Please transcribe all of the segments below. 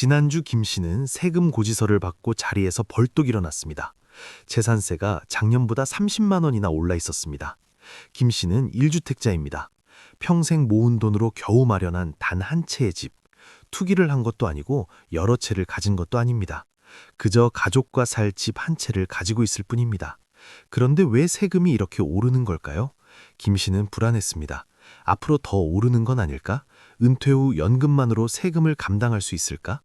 지난주 김 씨는 세금 고지서를 받고 자리에서 벌떡 일어났습니다. 재산세가 작년보다 30만 원이나 올라 있었습니다. 김 씨는 1주택자입니다. 평생 모은 돈으로 겨우 마련한 단 한 채의 집. 투기를 한 것도 아니고 여러 채를 가진 것도 아닙니다. 그저 가족과 살 집 한 채를 가지고 있을 뿐입니다. 그런데 왜 세금이 이렇게 오르는 걸까요? 김 씨는 불안했습니다. 앞으로 더 오르는 건 아닐까? 은퇴 후 연금만으로 세금을 감당할 수 있을까?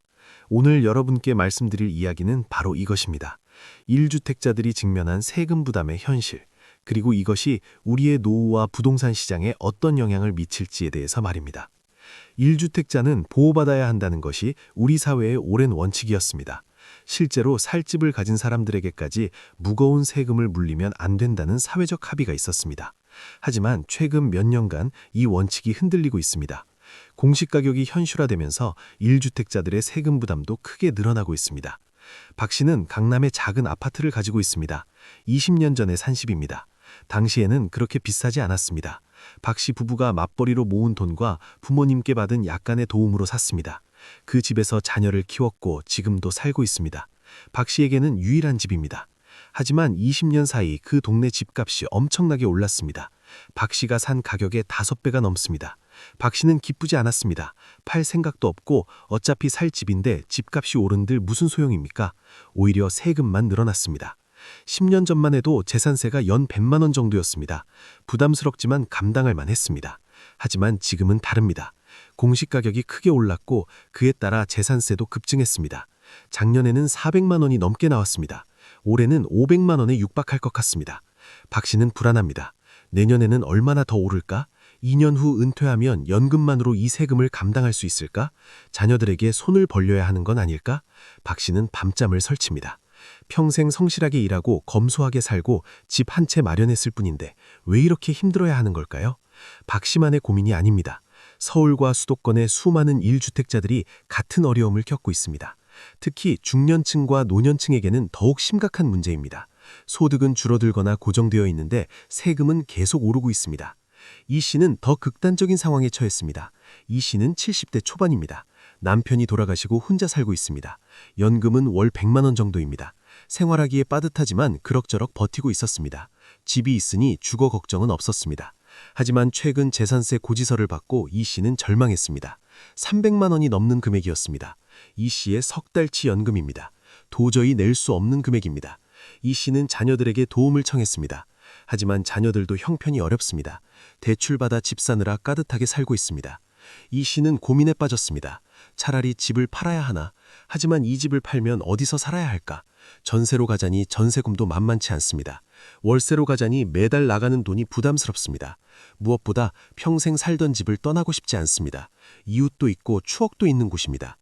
오늘 여러분께 말씀드릴 이야기는 바로 이것입니다. 1주택자들이 직면한 세금 부담의 현실, 그리고 이것이 우리의 노후와 부동산 시장에 어떤 영향을 미칠지에 대해서 말입니다. 1주택자는 보호받아야 한다는 것이 우리 사회의 오랜 원칙이었습니다. 실제로 살 집을 가진 사람들에게까지 무거운 세금을 물리면 안 된다는 사회적 합의가 있었습니다. 하지만 최근 몇 년간 이 원칙이 흔들리고 있습니다. 공시가격이 현실화되면서 1주택자들의 세금 부담도 크게 늘어나고 있습니다. 박 씨는 강남의 작은 아파트를 가지고 있습니다. 20년 전에 산 집입니다. 당시에는 그렇게 비싸지 않았습니다. 박 씨 부부가 맞벌이로 모은 돈과 부모님께 받은 약간의 도움으로 샀습니다. 그 집에서 자녀를 키웠고 지금도 살고 있습니다. 박 씨에게는 유일한 집입니다. 하지만 20년 사이 그 동네 집값이 엄청나게 올랐습니다. 박 씨가 산 가격의 5배가 넘습니다. 박 씨는 기쁘지 않았습니다. 팔 생각도 없고 어차피 살 집인데 집값이 오른들 무슨 소용입니까? 오히려 세금만 늘어났습니다. 10년 전만 해도 재산세가 연 100만 원 정도였습니다. 부담스럽지만 감당할 만했습니다. 하지만 지금은 다릅니다. 공시가격이 크게 올랐고 그에 따라 재산세도 급증했습니다. 작년에는 400만 원이 넘게 나왔습니다. 올해는 500만 원에 육박할 것 같습니다. 박 씨는 불안합니다. 내년에는 얼마나 더 오를까? 2년 후 은퇴하면 연금만으로 이 세금을 감당할 수 있을까? 자녀들에게 손을 벌려야 하는 건 아닐까? 박 씨는 밤잠을 설칩니다. 평생 성실하게 일하고 검소하게 살고 집 한 채 마련했을 뿐인데 왜 이렇게 힘들어야 하는 걸까요? 박 씨만의 고민이 아닙니다. 서울과 수도권의 수많은 1주택자들이 같은 어려움을 겪고 있습니다. 특히 중년층과 노년층에게는 더욱 심각한 문제입니다. 소득은 줄어들거나 고정되어 있는데 세금은 계속 오르고 있습니다. 이 씨는 더 극단적인 상황에 처했습니다. 이 씨는 70대 초반입니다. 남편이 돌아가시고 혼자 살고 있습니다. 연금은 월 100만 원 정도입니다. 생활하기에 빠듯하지만 그럭저럭 버티고 있었습니다. 집이 있으니 주거 걱정은 없었습니다. 하지만 최근 재산세 고지서를 받고 이 씨는 절망했습니다. 300만 원이 넘는 금액이었습니다. 이 씨의 석 달치 연금입니다. 도저히 낼 수 없는 금액입니다. 이 씨는 자녀들에게 도움을 청했습니다. 하지만 자녀들도 형편이 어렵습니다. 대출받아 집 사느라 까듯하게 살고 있습니다. 이 씨는 고민에 빠졌습니다. 차라리 집을 팔아야 하나? 하지만 이 집을 팔면 어디서 살아야 할까? 전세로 가자니 전세금도 만만치 않습니다. 월세로 가자니 매달 나가는 돈이 부담스럽습니다. 무엇보다 평생 살던 집을 떠나고 싶지 않습니다. 이웃도 있고 추억도 있는 곳입니다.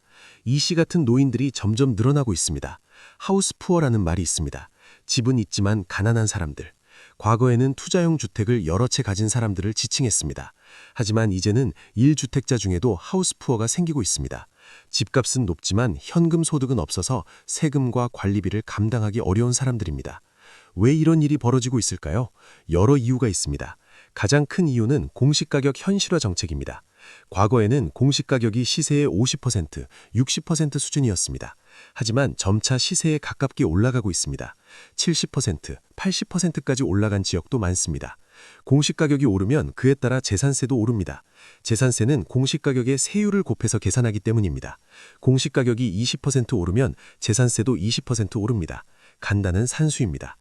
이 씨 같은 노인들이 점점 늘어나고 있습니다. 하우스푸어라는 말이 있습니다. 집은 있지만 가난한 사람들. 과거에는 투자용 주택을 여러 채 가진 사람들을 지칭했습니다. 하지만 이제는 1주택자 중에도 하우스푸어가 생기고 있습니다. 집값은 높지만 현금 소득은 없어서 세금과 관리비를 감당하기 어려운 사람들입니다. 왜 이런 일이 벌어지고 있을까요? 여러 이유가 있습니다. 가장 큰 이유는 공시가격 현실화 정책입니다. 과거에는 공시가격이 시세의 50%, 60% 수준이었습니다. 하지만 점차 시세에 가깝게 올라가고 있습니다. 70%, 80%까지 올라간 지역도 많습니다. 공시가격이 오르면 그에 따라 재산세도 오릅니다. 재산세는 공시가격의 세율을 곱해서 계산하기 때문입니다. 공시가격이 20% 오르면 재산세도 20% 오릅니다. 간단한 산수입니다.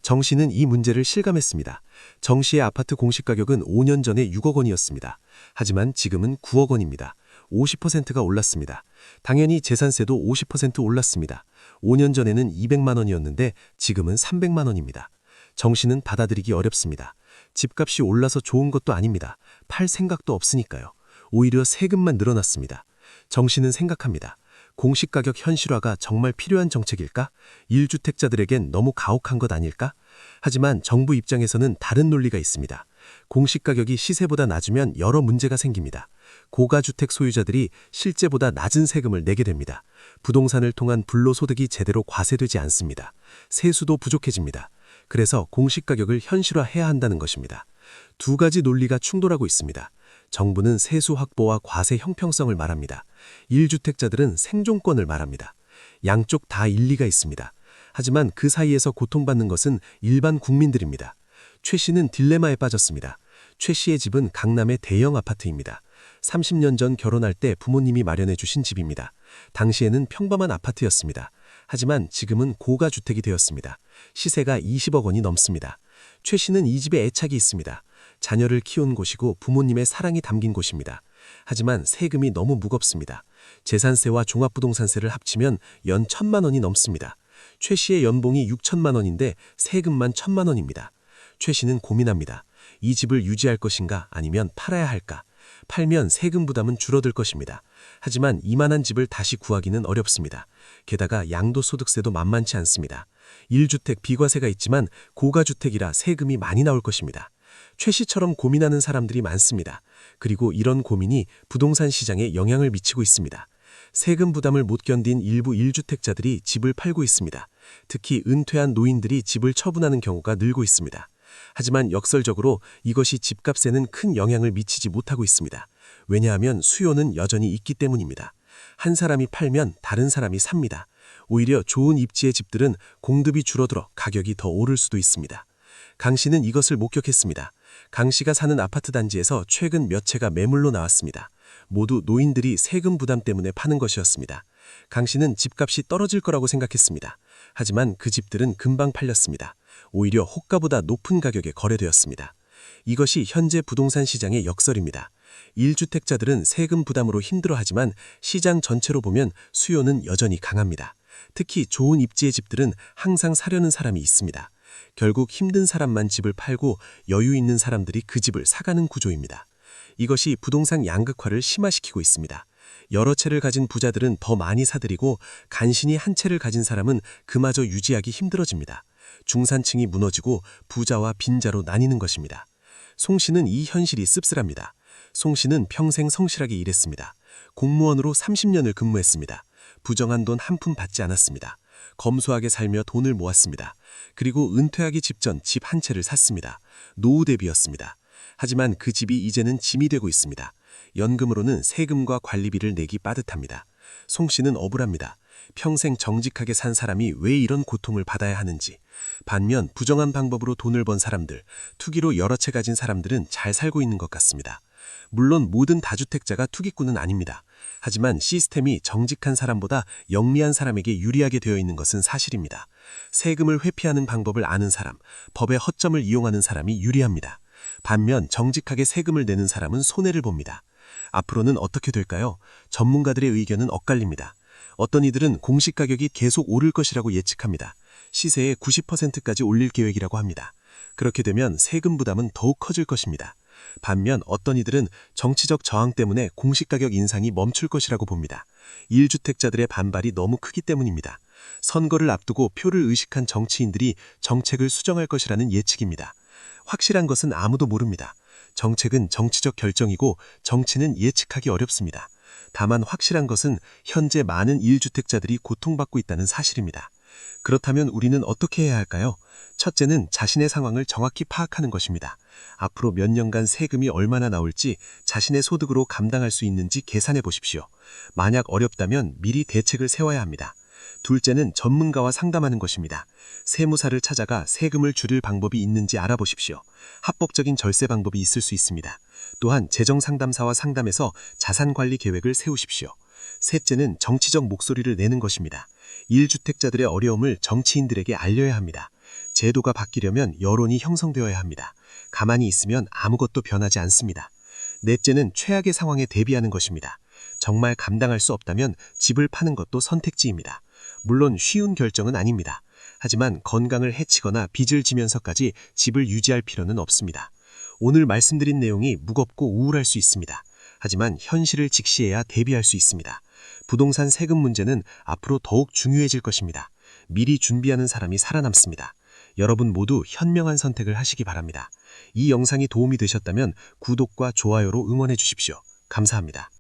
정 씨는 이 문제를 실감했습니다. 정 씨의 아파트 공시가격은 5년 전에 6억 원이었습니다. 하지만 지금은 9억 원입니다. 50%가 올랐습니다. 당연히 재산세도 50% 올랐습니다. 5년 전에는 200만 원이었는데 지금은 300만 원입니다. 정 씨는 받아들이기 어렵습니다. 집값이 올라서 좋은 것도 아닙니다. 팔 생각도 없으니까요. 오히려 세금만 늘어났습니다. 정 씨는 생각합니다. 공시가격 현실화가 정말 필요한 정책일까? 1주택자들에겐 너무 가혹한 것 아닐까? 하지만 정부 입장에서는 다른 논리가 있습니다. 공시가격이 시세보다 낮으면 여러 문제가 생깁니다. 고가주택 소유자들이 실제보다 낮은 세금을 내게 됩니다. 부동산을 통한 불로소득이 제대로 과세되지 않습니다. 세수도 부족해집니다. 그래서 공시가격을 현실화해야 한다는 것입니다. 두 가지 논리가 충돌하고 있습니다. 정부는 세수 확보와 과세 형평성을 말합니다. 1주택자들은 생존권을 말합니다. 양쪽 다 일리가 있습니다. 하지만 그 사이에서 고통받는 것은 일반 국민들입니다. 최 씨는 딜레마에 빠졌습니다. 최 씨의 집은 강남의 대형 아파트입니다. 30년 전 결혼할 때 부모님이 마련해 주신 집입니다. 당시에는 평범한 아파트였습니다. 하지만 지금은 고가주택이 되었습니다. 시세가 20억 원이 넘습니다. 최 씨는 이 집에 애착이 있습니다. 자녀를 키운 곳이고 부모님의 사랑이 담긴 곳입니다. 하지만 세금이 너무 무겁습니다. 재산세와 종합부동산세를 합치면 연 1,000만 원이 넘습니다. 최 씨의 연봉이 6천만 원인데 세금만 1,000만 원입니다. 최 씨는 고민합니다. 이 집을 유지할 것인가 아니면 팔아야 할까? 팔면 세금 부담은 줄어들 것입니다. 하지만 이만한 집을 다시 구하기는 어렵습니다. 게다가 양도소득세도 만만치 않습니다. 1주택 비과세가 있지만 고가주택이라 세금이 많이 나올 것입니다. 최 씨처럼 고민하는 사람들이 많습니다. 그리고 이런 고민이 부동산 시장에 영향을 미치고 있습니다. 세금 부담을 못 견딘 일부 1주택자들이 집을 팔고 있습니다. 특히 은퇴한 노인들이 집을 처분하는 경우가 늘고 있습니다. 하지만 역설적으로 이것이 집값에는 큰 영향을 미치지 못하고 있습니다. 왜냐하면 수요는 여전히 있기 때문입니다. 한 사람이 팔면 다른 사람이 삽니다. 오히려 좋은 입지의 집들은 공급이 줄어들어 가격이 더 오를 수도 있습니다. 강 씨는 이것을 목격했습니다. 강 씨가 사는 아파트 단지에서 최근 몇 채가 매물로 나왔습니다. 모두 노인들이 세금 부담 때문에 파는 것이었습니다. 강 씨는 집값이 떨어질 거라고 생각했습니다. 하지만 그 집들은 금방 팔렸습니다. 오히려 호가보다 높은 가격에 거래되었습니다. 이것이 현재 부동산 시장의 역설입니다. 1주택자들은 세금 부담으로 힘들어하지만 시장 전체로 보면 수요는 여전히 강합니다. 특히 좋은 입지의 집들은 항상 사려는 사람이 있습니다. 결국 힘든 사람만 집을 팔고 여유 있는 사람들이 그 집을 사가는 구조입니다. 이것이 부동산 양극화를 심화시키고 있습니다. 여러 채를 가진 부자들은 더 많이 사들이고 간신히 한 채를 가진 사람은 그마저 유지하기 힘들어집니다. 중산층이 무너지고 부자와 빈자로 나뉘는 것입니다. 송 씨는 이 현실이 씁쓸합니다. 송 씨는 평생 성실하게 일했습니다. 공무원으로 30년을 근무했습니다. 부정한 돈 한 푼 받지 않았습니다. 검소하게 살며 돈을 모았습니다. 그리고 은퇴하기 직전 집 한 채를 샀습니다. 노후 대비였습니다. 하지만 그 집이 이제는 짐이 되고 있습니다. 연금으로는 세금과 관리비를 내기 빠듯합니다. 송 씨는 억울합니다. 평생 정직하게 산 사람이 왜 이런 고통을 받아야 하는지. 반면 부정한 방법으로 돈을 번 사람들, 투기로 여러 채 가진 사람들은 잘 살고 있는 것 같습니다. 물론 모든 다주택자가 투기꾼은 아닙니다. 하지만 시스템이 정직한 사람보다 영리한 사람에게 유리하게 되어 있는 것은 사실입니다. 세금을 회피하는 방법을 아는 사람, 법의 허점을 이용하는 사람이 유리합니다. 반면 정직하게 세금을 내는 사람은 손해를 봅니다. 앞으로는 어떻게 될까요? 전문가들의 의견은 엇갈립니다. 어떤 이들은 공시가격이 계속 오를 것이라고 예측합니다. 시세의 90%까지 올릴 계획이라고 합니다. 그렇게 되면 세금 부담은 더욱 커질 것입니다. 반면 어떤 이들은 정치적 저항 때문에 공시가격 인상이 멈출 것이라고 봅니다. 1주택자들의 반발이 너무 크기 때문입니다. 선거를 앞두고 표를 의식한 정치인들이 정책을 수정할 것이라는 예측입니다. 확실한 것은 아무도 모릅니다. 정책은 정치적 결정이고 정치는 예측하기 어렵습니다. 다만 확실한 것은 현재 많은 1주택자들이 고통받고 있다는 사실입니다. 그렇다면 우리는 어떻게 해야 할까요? 첫째는 자신의 상황을 정확히 파악하는 것입니다. 앞으로 몇 년간 세금이 얼마나 나올지 자신의 소득으로 감당할 수 있는지 계산해 보십시오. 만약 어렵다면 미리 대책을 세워야 합니다. 둘째는 전문가와 상담하는 것입니다. 세무사를 찾아가 세금을 줄일 방법이 있는지 알아보십시오. 합법적인 절세 방법이 있을 수 있습니다. 또한 재정상담사와 상담해서 자산관리 계획을 세우십시오. 셋째는 정치적 목소리를 내는 것입니다. 1주택자들의 어려움을 정치인들에게 알려야 합니다. 제도가 바뀌려면 여론이 형성되어야 합니다. 가만히 있으면 아무것도 변하지 않습니다. 넷째는 최악의 상황에 대비하는 것입니다. 정말 감당할 수 없다면 집을 파는 것도 선택지입니다. 물론 쉬운 결정은 아닙니다. 하지만 건강을 해치거나 빚을 지면서까지 집을 유지할 필요는 없습니다. 오늘 말씀드린 내용이 무겁고 우울할 수 있습니다. 하지만 현실을 직시해야 대비할 수 있습니다. 부동산 세금 문제는 앞으로 더욱 중요해질 것입니다. 미리 준비하는 사람이 살아남습니다. 여러분 모두 현명한 선택을 하시기 바랍니다. 이 영상이 도움이 되셨다면 구독과 좋아요로 응원해 주십시오. 감사합니다.